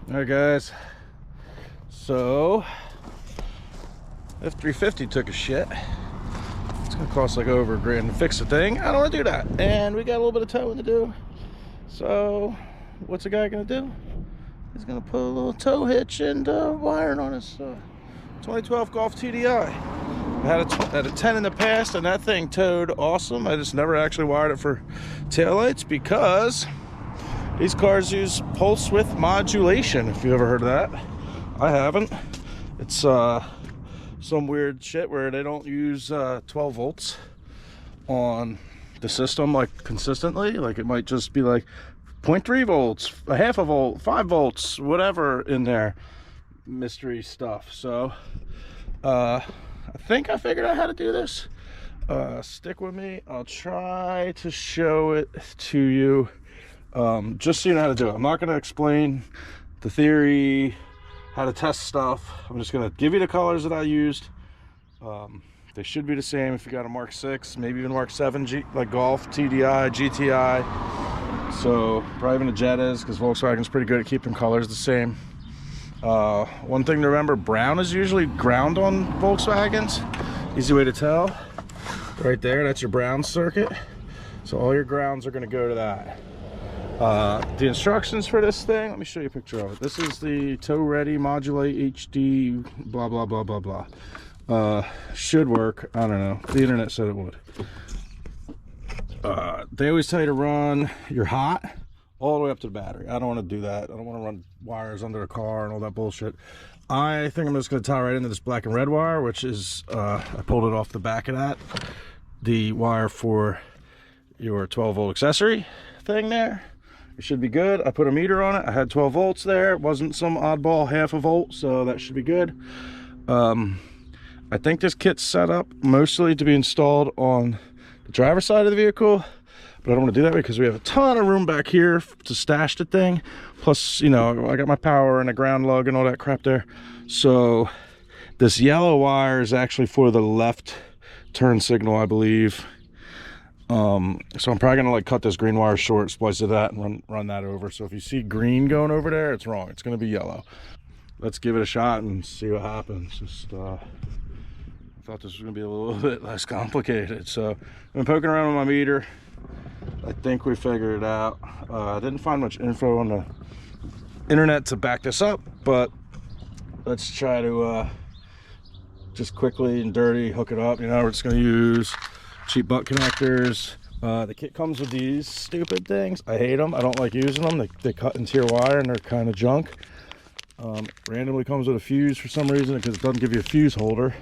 All right, guys. So, F350 took a shit. It's gonna cost like over $1,000 to fix the thing. I don't want to do that, and we got a little bit of towing to do. So, what's the guy gonna do? He's gonna put a little tow hitch and wiring on his 2012 Golf TDI. I had a 10 in the past, and that thing towed awesome. I just never actually wired it for taillights because these cars use pulse width modulation, if you ever heard of that. I haven't. It's some weird shit where they don't use 12 volts on the system like consistently. Like it might just be like 0.3 volts, a half a volt, 5 volts, whatever in there. Mystery stuff. So I think I figured out how to do this. Stick with me. I'll try to show it to you. Just so you know how to do it. I'm not going to explain the theory, how to test stuff. I'm just going to give you the colors that I used. They should be the same if you got a Mark 6, maybe even Mark 7, like Golf, TDI, GTI. So probably even a Jettas, because Volkswagen's pretty good at keeping colors the same. One thing to remember, brown is usually ground on Volkswagens. Easy way to tell. Right there, that's your brown circuit. So all your grounds are going to go to that. The instructions for this thing, let me show you a picture of it. This is the tow ready modulate HD blah blah blah blah blah. Should work. I don't know, the internet said it would. They always tell you to run your hot all the way up to the battery. I don't want to do that. I don't want to run wires under the car and all that bullshit. I think I'm just going to tie right into this black and red wire, which is I pulled it off the back of that, the wire for your 12 volt accessory thing there. It should be good. I put a meter on it. I had 12 volts there. It wasn't some oddball half a volt, so that should be good. I think this kit's set up mostly to be installed on the driver's side of the vehicle, but I don't want to do that because we have a ton of room back here to stash the thing. Plus, you know, I got my power and a ground lug and all that crap there. So this yellow wire is actually for the left turn signal, I believe. So I'm probably gonna like cut this green wire short, splice to that, and run that over. So if you see green going over there, it's wrong. It's gonna be yellow. Let's give it a shot and see what happens. Just I thought this was gonna be a little bit less complicated. So I've been poking around with my meter. I think we figured it out. I didn't find much info on the internet to back this up, but let's try to just quickly and dirty hook it up. You know, we're just gonna use cheap butt connectors. The kit comes with these stupid things. I hate them. I don't like using them. They cut into your wire and they're kind of junk. Randomly comes with a fuse for some reason because it doesn't give you a fuse holder.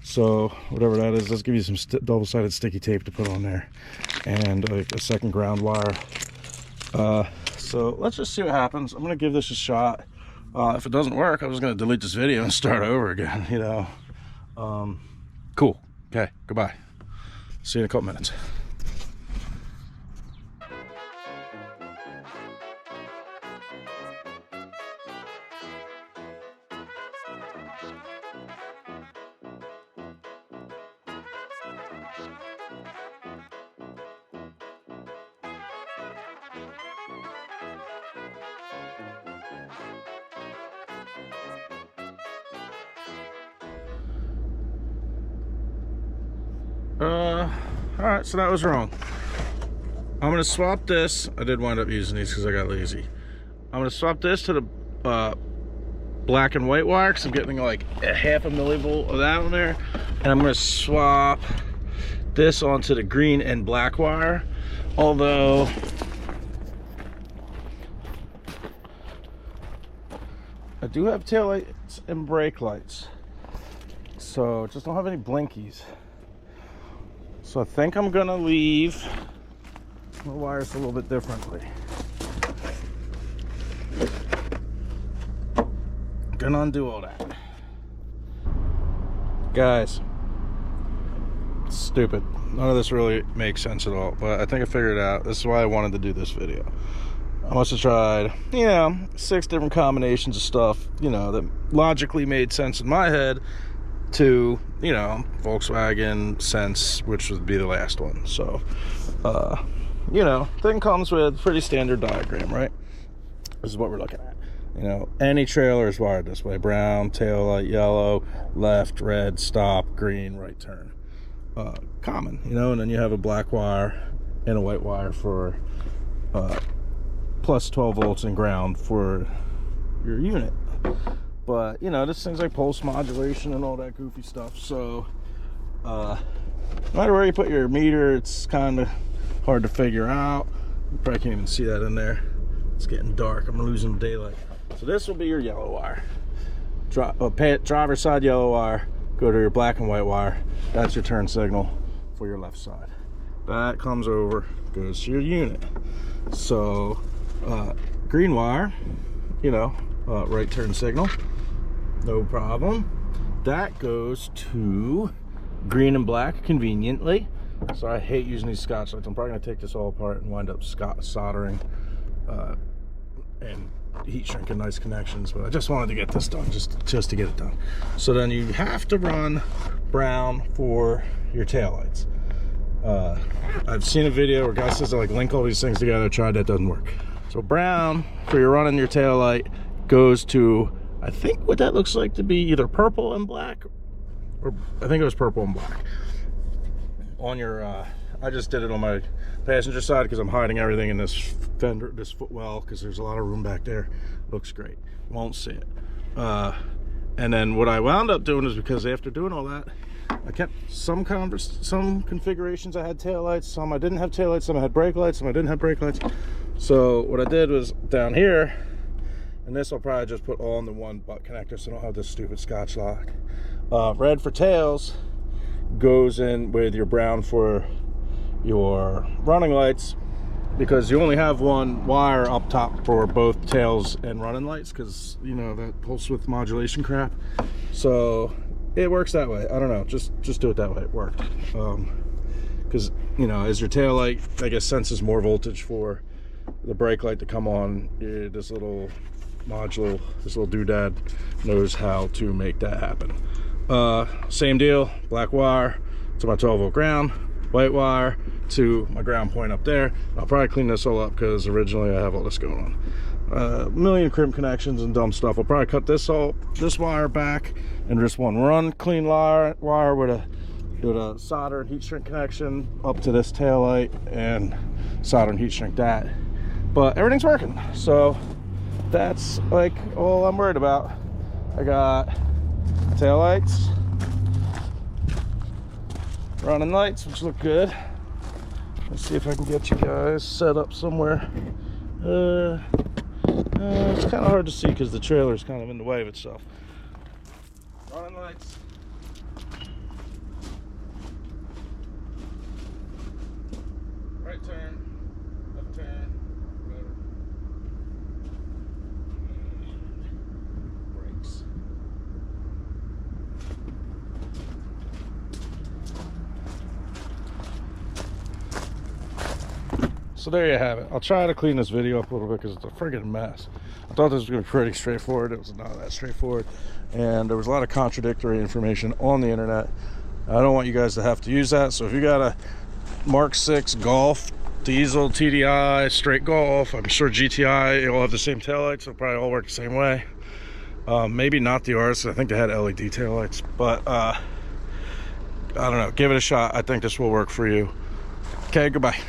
So whatever that is, let's give you some double-sided sticky tape to put on there and a second ground wire. So let's just see what happens. I'm gonna give this a shot. If it doesn't work, I'm just gonna delete this video and start over again, you know. Cool. Okay, goodbye. See you in a couple minutes. All right, so that was wrong. I'm gonna swap this. I did wind up using these because I got lazy. I'm gonna swap this to the black and white wire because I'm getting like a half a millivolt of that on there, and I'm gonna swap this onto the green and black wire. Although I do have tail lights and brake lights, so just don't have any blinkies. So I think I'm gonna leave the wires a little bit differently. Gonna undo all that. Guys, it's stupid. None of this really makes sense at all, but I think I figured it out. This is why I wanted to do this video. I must have tried, you know, 6 different combinations of stuff, you know, that logically made sense in my head to, you know, Volkswagen Sense, which would be the last one. So, you know, thing comes with pretty standard diagram, right? This is what we're looking at. You know, any trailer is wired this way: brown, tail light yellow, left, red, stop, green, right turn. Common, you know, and then you have a black wire and a white wire for plus 12 volts and ground for your unit. But you know, this thing's like pulse modulation and all that goofy stuff, so no matter where you put your meter, it's kind of hard to figure out. You probably can't even see that in there. It's getting dark. I'm losing daylight. So this will be your yellow wire. Driver's side yellow wire. Go to your black and white wire. That's your turn signal for your left side. That comes over, goes to your unit. So green wire, you know, right turn signal, no problem. That goes to green and black conveniently. So I hate using these Scotch lights. I'm probably gonna take this all apart and wind up soldering and heat shrinking nice connections, but I just wanted to get this done, just to get it done. So then you have to run brown for your taillights. I've seen a video where a guy says to like link all these things together. Tried, that doesn't work. So brown for your running your taillight goes to, I think what that looks like to be either purple and black, or I think it was purple and black. On your I just did it on my passenger side because I'm hiding everything in this fender, this footwell, because there's a lot of room back there. Looks great. Won't see it. And then what I wound up doing is, because after doing all that, I kept some configurations I had taillights, some I didn't have taillights, some I had brake lights, some I didn't have brake lights. So what I did was down here, and this I'll probably just put all in the one butt connector so I don't have this stupid Scotch lock. Red for tails goes in with your brown for your running lights, because you only have one wire up top for both tails and running lights, because you know that pulse width modulation crap. So it works that way. I don't know, just do it that way. It worked, because you know, as your tail light, I guess, senses more voltage for the brake light to come on, this little module, this little doodad knows how to make that happen. Same deal, black wire to my 12 volt ground, white wire to my ground point up there. I'll probably clean this all up because originally I have all this going on. A million crimp connections and dumb stuff. I'll probably cut this wire back and just one run clean wire with a solder and heat shrink connection up to this tail light, and solder and heat shrink that. But everything's working, so that's like all I'm worried about. I got tail lights, running lights, which look good. Let's see if I can get you guys set up somewhere. It's kind of hard to see because the trailer is kind of in the way of itself. Running lights. Right turn, left turn, whatever. Brakes. So there you have it. I'll try to clean this video up a little bit because it's a friggin' mess. I thought this was going to be pretty straightforward. It was not that straightforward, and there was a lot of contradictory information on the internet. I don't want you guys to have to use that. So if you got a Mark 6 Golf diesel TDI straight Golf, I'm sure GTI, it'll have the same taillights. It'll probably all work the same way. Maybe not the R's. I think they had LED taillights, but I don't know. Give it a shot. I think this will work for you. Okay, goodbye.